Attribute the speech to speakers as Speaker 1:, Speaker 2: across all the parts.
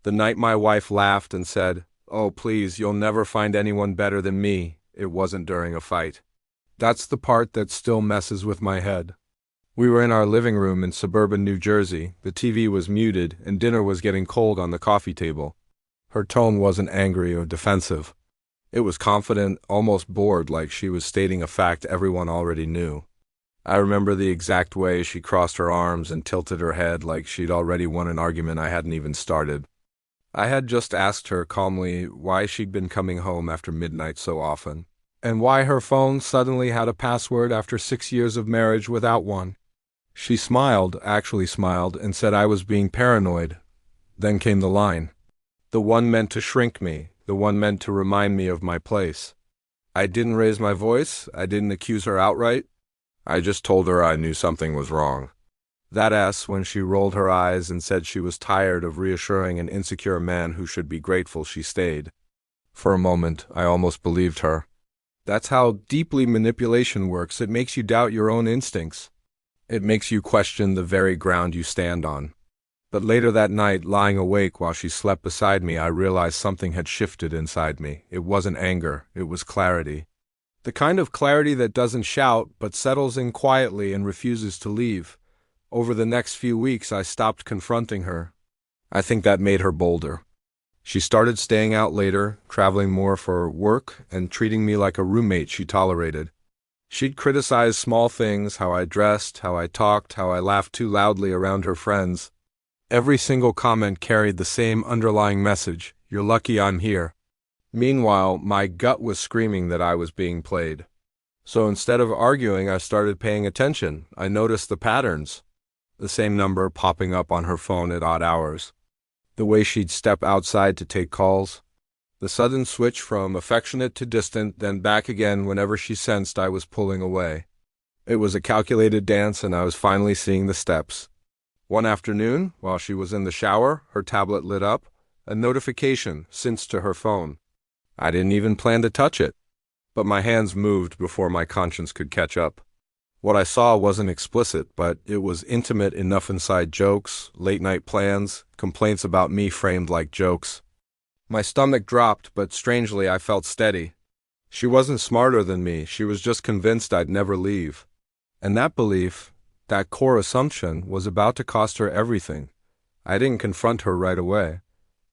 Speaker 1: The night my wife laughed and said, "Oh, please, you'll never find anyone better than me," it wasn't during a fight. That's the part that still messes with my head. We were in our living room in suburban New Jersey. The TV was muted, and dinner was getting cold on the coffee table. Her tone wasn't angry or defensive. It was confident, almost bored, like she was stating a fact everyone already knew. I remember the exact way she crossed her arms and tilted her head like she'd already won an argument I hadn't even started. I had just asked her calmly why she'd been coming home after midnight so often, and why her phone suddenly had a password after 6 years of marriage without one. She smiled, actually smiled, and said I was being paranoid. Then came the line. The one meant to shrink me, the one meant to remind me of my place. I didn't raise my voice, I didn't accuse her outright. I just told her I knew something was wrong. That S when she rolled her eyes and said she was tired of reassuring an insecure man who should be grateful she stayed. For a moment, I almost believed her. That's how deeply manipulation works. It makes you doubt your own instincts. It makes you question the very ground you stand on. But later that night, lying awake while she slept beside me, I realized something had shifted inside me. It wasn't anger, it was clarity. The kind of clarity that doesn't shout, but settles in quietly and refuses to leave. Over the next few weeks, I stopped confronting her. I think that made her bolder. She started staying out later, traveling more for work, and treating me like a roommate she tolerated. She'd criticize small things, how I dressed, how I talked, how I laughed too loudly around her friends. Every single comment carried the same underlying message: you're lucky I'm here. Meanwhile, my gut was screaming that I was being played. So instead of arguing, I started paying attention. I noticed the patterns. The same number popping up on her phone at odd hours. The way she'd step outside to take calls. The sudden switch from affectionate to distant, then back again whenever she sensed I was pulling away. It was a calculated dance, and I was finally seeing the steps. One afternoon, while she was in the shower, her tablet lit up. A notification synced to her phone. I didn't even plan to touch it, but my hands moved before my conscience could catch up. What I saw wasn't explicit, but it was intimate enough. Inside jokes, late-night plans, complaints about me framed like jokes. My stomach dropped, but strangely I felt steady. She wasn't smarter than me, she was just convinced I'd never leave. And that belief, that core assumption, was about to cost her everything. I didn't confront her right away.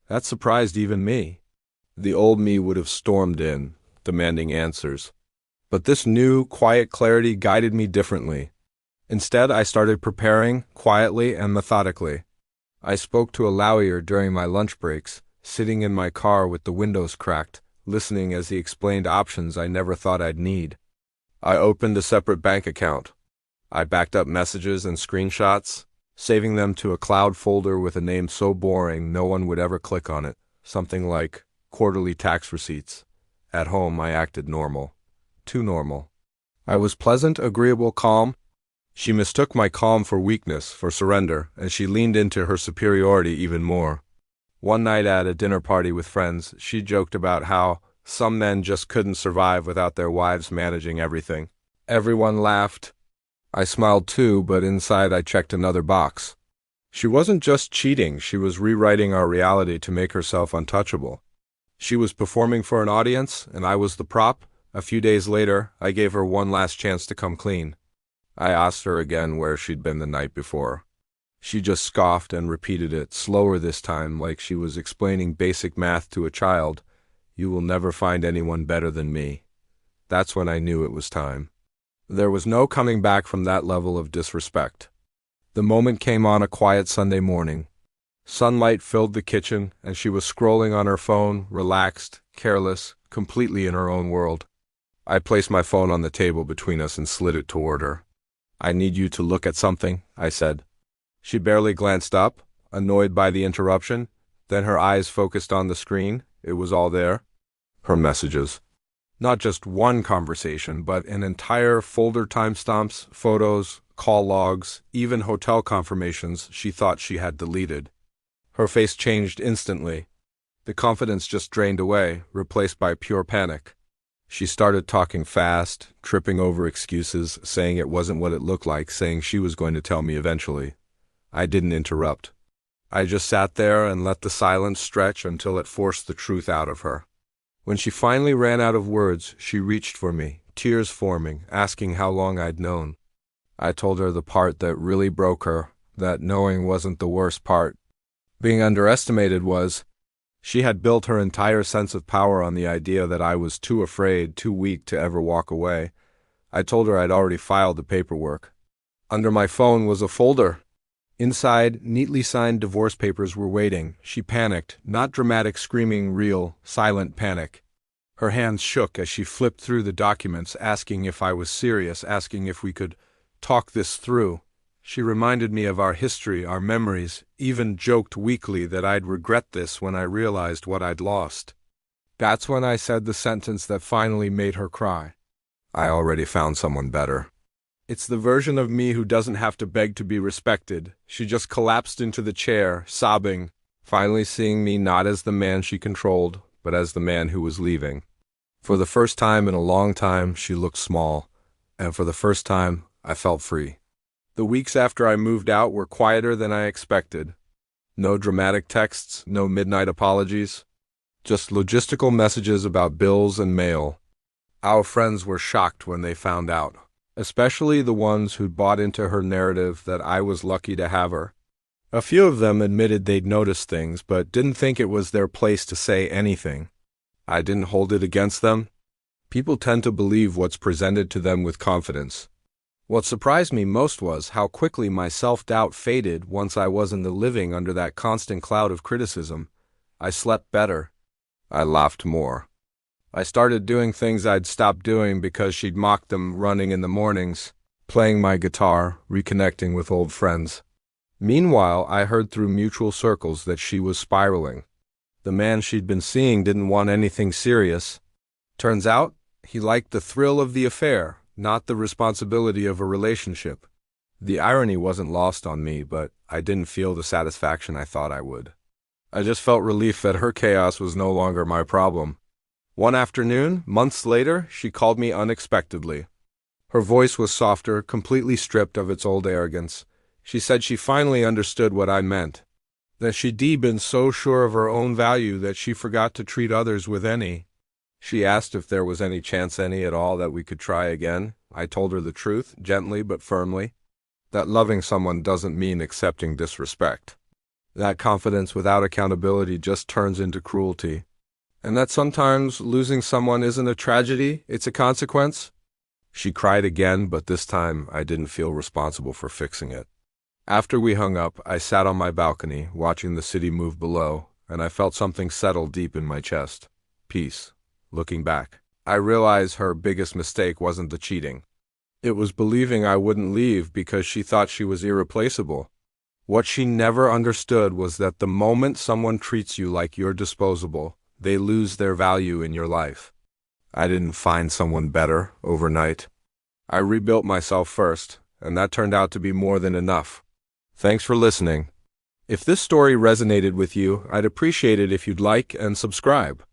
Speaker 1: That surprised even me. The old me would have stormed in, demanding answers. But this new, quiet clarity guided me differently. Instead, I started preparing, quietly and methodically. I spoke to a lawyer during my lunch breaks, sitting in my car with the windows cracked, listening as he explained options I never thought I'd need. I opened a separate bank account. I backed up messages and screenshots, saving them to a cloud folder with a name so boring no one would ever click on it, something like quarterly tax receipts. At home, I acted normal. Too normal. I was pleasant, agreeable, calm. She mistook my calm for weakness, for surrender, and she leaned into her superiority even more. One night at a dinner party with friends, she joked about how some men just couldn't survive without their wives managing everything. Everyone laughed. I smiled too, but inside I checked another box. She wasn't just cheating, she was rewriting our reality to make herself untouchable. She was performing for an audience, and I was the prop. A few days later, I gave her one last chance to come clean. I asked her again where she'd been the night before. She just scoffed and repeated it, slower this time, like she was explaining basic math to a child. You will never find anyone better than me. That's when I knew it was time. There was no coming back from that level of disrespect. The moment came on a quiet Sunday morning. Sunlight filled the kitchen, and she was scrolling on her phone, relaxed, careless, completely in her own world. I placed my phone on the table between us and slid it toward her. I need you to look at something, I said. She barely glanced up, annoyed by the interruption. Then her eyes focused on the screen. It was all there. Her messages. Not just one conversation, but an entire folder, timestamps, photos, call logs, even hotel confirmations she thought she had deleted. Her face changed instantly. The confidence just drained away, replaced by pure panic. She started talking fast, tripping over excuses, saying it wasn't what it looked like, saying she was going to tell me eventually. I didn't interrupt. I just sat there and let the silence stretch until it forced the truth out of her. When she finally ran out of words, she reached for me, tears forming, asking how long I'd known. I told her the part that really broke her, that knowing wasn't the worst part. Being underestimated was. She had built her entire sense of power on the idea that I was too afraid, too weak to ever walk away. I told her I'd already filed the paperwork. Under my phone was a folder. Inside, neatly signed divorce papers were waiting. She panicked, not dramatic screaming, real, silent panic. Her hands shook as she flipped through the documents, asking if I was serious, asking if we could talk this through. She reminded me of our history, our memories, even joked weakly that I'd regret this when I realized what I'd lost. That's when I said the sentence that finally made her cry. I already found someone better. It's the version of me who doesn't have to beg to be respected. She just collapsed into the chair, sobbing, finally seeing me not as the man she controlled, but as the man who was leaving. For the first time in a long time, she looked small, and for the first time, I felt free. The weeks after I moved out were quieter than I expected. No dramatic texts, no midnight apologies, just logistical messages about bills and mail. Our friends were shocked when they found out, especially the ones who'd bought into her narrative that I was lucky to have her. A few of them admitted they'd noticed things, but didn't think it was their place to say anything. I didn't hold it against them. People tend to believe what's presented to them with confidence. What surprised me most was how quickly my self-doubt faded once I wasn't living under that constant cloud of criticism. I slept better. I laughed more. I started doing things I'd stopped doing because she'd mocked them, running in the mornings, playing my guitar, reconnecting with old friends. Meanwhile, I heard through mutual circles that she was spiraling. The man she'd been seeing didn't want anything serious. Turns out, he liked the thrill of the affair, not the responsibility of a relationship. The irony wasn't lost on me, but I didn't feel the satisfaction I thought I would. I just felt relief that her chaos was no longer my problem. One afternoon, months later, she called me unexpectedly. Her voice was softer, completely stripped of its old arrogance. She said she finally understood what I meant, that she'd been so sure of her own value that she forgot to treat others with any. She asked if there was any chance any at all that we could try again. I told her the truth, gently but firmly, that loving someone doesn't mean accepting disrespect. That confidence without accountability just turns into cruelty. And that sometimes losing someone isn't a tragedy, it's a consequence. She cried again, but this time I didn't feel responsible for fixing it. After we hung up, I sat on my balcony, watching the city move below, and I felt something settle deep in my chest. Peace. Looking back, I realized her biggest mistake wasn't the cheating. It was believing I wouldn't leave because she thought she was irreplaceable. What she never understood was that the moment someone treats you like you're disposable, they lose their value in your life. I didn't find someone better overnight. I rebuilt myself first, and that turned out to be more than enough. Thanks for listening. If this story resonated with you, I'd appreciate it if you'd like and subscribe.